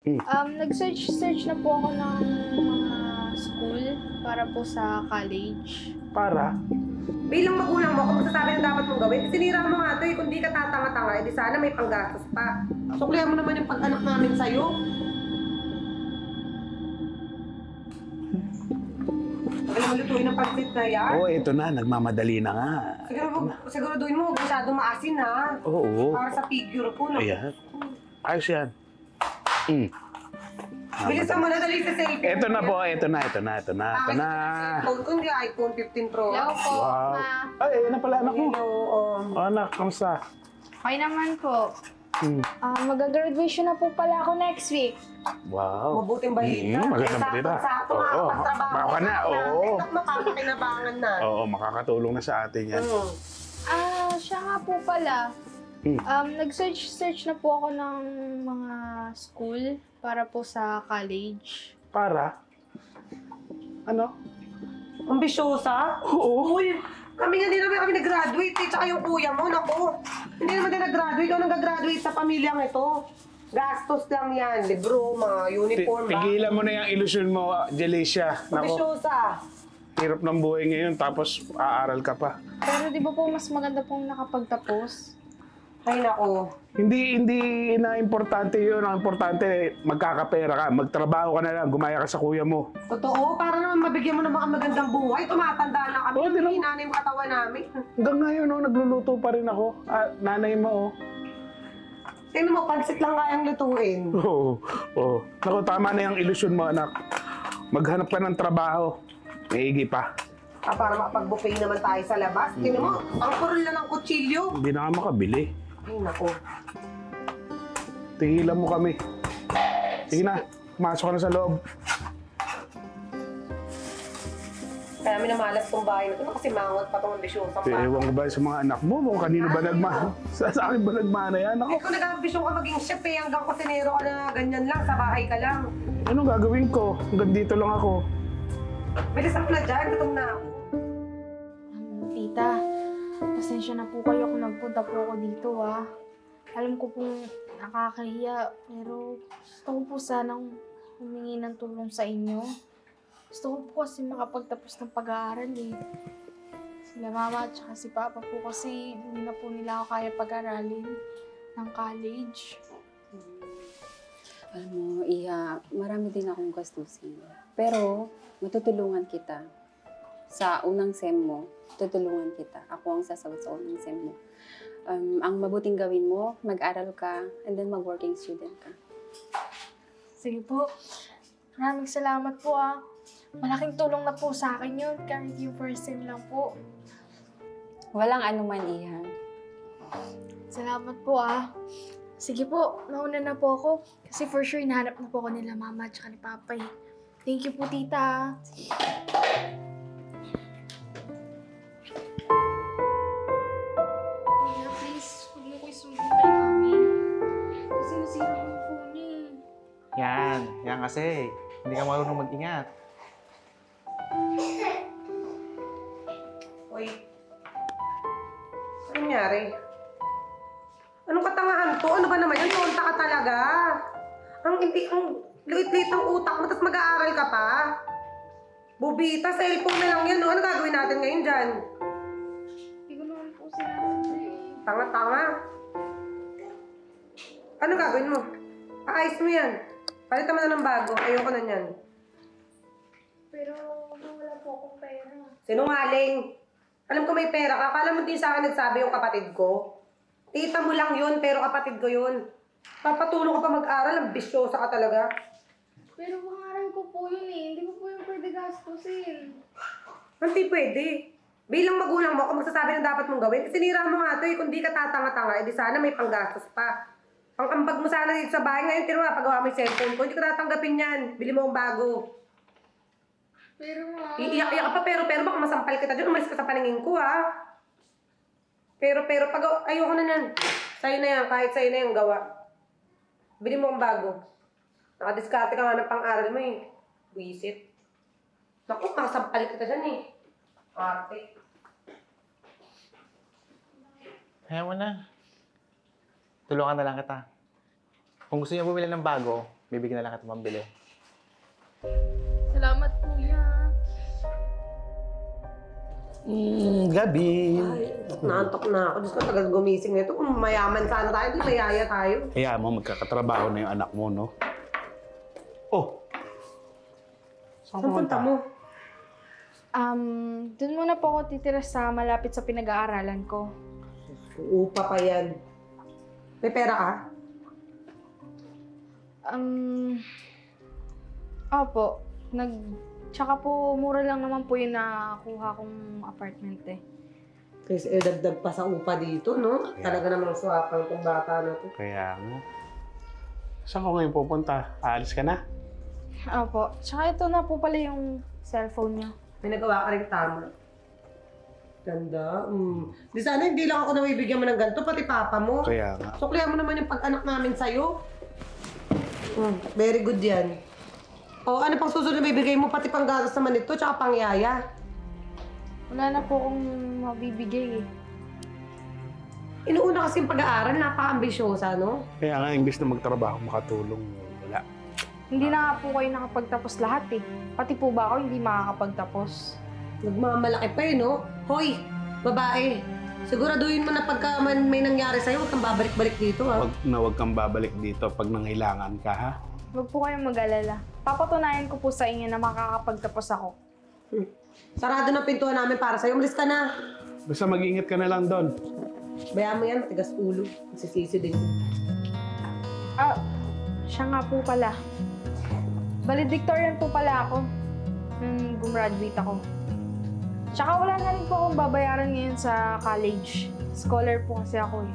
Nag-search na po ako ng mga school para po sa college. Para? Bilang magulang mo, kung magsasabi na dapat mong gawin, sinira mo nga ito eh. Kung di ka tatanga-tanga, edi sana may panggastos pa. Suklihan mo naman yung pag-anak namin sa'yo. Alam mo, lutuin ang pagsit na yan. Oo, ito na. Nagmamadali na nga. Siguraduhin mo, huwag masyadong maasin ha. Oo. Para sa figure ko. No? Ayan. Ayos yan. Bilisan mo na, dali sa cellphone. Ito na po, ito na. iPhone ko, hindi iPhone 15 Pro. Hello po, Wow. ma. Ay, ayun na pala anak mo. Hello. Oh, anak, kamusta? Okay naman po. Mag-graduation na po pala ako next week. Wow. Mabuting balita. Magandang balita. Sakto, Oo. makakapagtrabaho Baka na, oo. Makakakinabangan na. Oo, makakatulong na sa atin yan. Siya nga po pala. Nag-search na po ako ng mga school para po sa college. Para? Ano? Ambisyosa? Oo. Uy, kami nga din naman kami nag-graduate eh. Tsaka yung kuya mo, naku. Hindi naman din nag-graduate. Ikaw nag-graduate sa pamilyang ito. Gastos lang yan. Libro, mga uniform. Tigilan mo na yung ilusyon mo, Jelicia. Nako, Ambisyosa. hirap ng buhay ngayon tapos aaral ka pa. Pero di ba po mas maganda pong nakapagtapos? Ay, naku. Hindi na importante yun. Ang importante, magkakapera ka, magtrabaho ka na lang, gumaya ka sa kuya mo. Totoo, para naman mabigyan mo ng mga magandang buhay. Tumatanda na kami. Oo, di lang. Hinanay mo katawan namin. Hanggang ngayon, nagluluto pa rin ako. Nanay mo, Tingnan mo, pansit lang kayang lutuin. Oo. Naku, tama na yung ilusyon mo, anak. Maghanap ka ng trabaho. Maigi pa. Para makapag-buffet naman tayo sa labas. Tingnan mo, ang kurol na ng kutsilyo. Hindi na ka makabili. Ay, naku. Tigilan mo kami. Sige na, masok ka na sa loob. Kaya minamalas tong bahay na ito kasi mangot pa itong ambisyosang bata. Ewan ko ba sa mga anak mo? Kung kanino ba nagmana? Sa akin ba nagmana yan? Ako, Kung nag-ambisyon ka maging chef eh, hanggang kusinero ka na ganyan lang, sa bahay ka lang. anong gagawin ko? Hanggang dito lang ako. Bilis ako na dyan, gutom na ako. Tita, pasensya na po kayo kung nagpunta po ako dito Alam ko pong nakakahiya, pero gusto ko po sanang humingi ng tulong sa inyo. Gusto ko po kasi makapagtapos ng pag-aaral Sila mama at saka si papa po kasi hindi na po nila ako kaya pag-aralin ng college. Alam mo, Iha, marami din akong gastusin. Pero, matutulungan kita. Sa unang SEM mo, tutulungan kita. Ako ang sasagot sa unang SEM mo. Ang mabuting gawin mo, mag-aral ka, and then mag-working student ka. Sige po. Maraming salamat po Malaking tulong na po sa akin yun, kahit yung first SEM lang po. Walang anuman, Iha. Salamat po Sige po, nauna na po ako. Kasi for sure, hinahanap na po ako nila mama at saka ni papa Thank you po, tita. Mia, please, huwag mo ko isumbong kay mami. Kasi nasira ko yung phone Yan kasi. Hindi ka marunong mag-ingat. Uy. Ano nangyari? Anong katangahan to? Ano ba naman yan? Tonta ka talaga. Ang liit-liit ng utak mo, tapos mag-aaral ka pa. Bubita, cellphone na lang yan. Ano gagawin natin ngayon dyan? Hindi ko naman po sinasabi. Tanga-tanga. Ano gagawin mo? Aayos mo yan. Palitan mo na ng bago. Ayoko na yan. Pero wala po akong pera. Sinungaling. Alam ko may pera ka. Akala mo din sa akin nagsabi yung kapatid ko. Tita mo lang yun, pero kapatid ko yun. Papatulong ka pa mag-aral, ambisyosa ka talaga. Pero pangaral ko po yun Hindi ko po yung pwede gastusin. Hindi pwede. Bilang magulang mo, kung magsasabi na dapat mong gawin, sinira mo nga ito eh. Kung di ka tatanga-tanga, edi sana may panggastos pa. Ang ambag mo sana dito sa bahay ngayon, tira pagawa mo yung cellphone ko. Hindi ko tatanggapin yan. Bili mo ang bago. Pero Iiyak-iyak ka pa, pero baka masampal kita dyan. Umalis ka sa paningin ko, Pero, ayoko na yan. Sa'yo na yan, kahit sa'yo na yan gawa. Bili mo ang bago. Nakadiskarte ka nga ng pang-aral mo Buisit. Naku, makasampal kita dyan Arte. Kaya mo na. Tulungan na lang kita. Kung gusto niyo bumili ng bago, Bibigyan na lang kita pambili. Salamat, kuya. Gabi. Ay, naantok na ako. Diyos ko, tagal gumising nito. Kung mayaman sana tayo, di mayaya tayo. Kaya mo, magkakatrabaho na yung anak mo, no? Oh! Saan Saan punta mo? Dun muna po ako titira sa malapit sa pinag-aaralan ko. Upa pa yan. May pera ka? Opo. Tsaka po, mura lang naman po yung nakuha kong apartment eh. Kasi dagdag pa sa upa dito, no? Yeah. Talaga namang swapang itong bata na to. Kaya nga. Saan ko ngayon pupunta? Aalis ka na? Opo. Tsaka ito na po pala yung cellphone niya. May nagawa ka rin tama. Ganda. Di sana hindi lang ako nabibigyan mo ng ganito, pati papa mo. Kaya nga. Suklihan mo naman yung pag-anak namin sa'yo. Very good yan. O, ano pang susunod na bibigay mo? Pati pang gatas naman ito, tsaka pang yaya. Wala na po akong mabibigay eh. Inuuna kasi yung pag-aaral, napaka-ambisyosa, no? Kaya nga, imbis na magtrabaho, makatulong, wala. Hindi na nga po kayo nakapagtapos lahat eh. Pati po ba ako hindi makakapagtapos? Nagmamalaki pa eh, no? Hoy, babae. Siguraduhin mo na pagka may nangyari sa'yo, huwag kang babalik-balik dito, ha? Huwag kang babalik dito pag nangailangan ka, ha? Huwag po kayong mag-alala. Papatunayan ko po sa inyo na makakapagtapos ako. Sarado na pintuan namin para sa'yo. Umalis ka na. Basta mag-ingat ka na lang doon. Bayaan mo yan, matigas ulo. Sisisi din. Siya nga po pala. Valedictorian po pala ako nung gumraduate ako. Tsaka wala na rin po akong babayaran ngayon sa college. Scholar po kasi ako eh.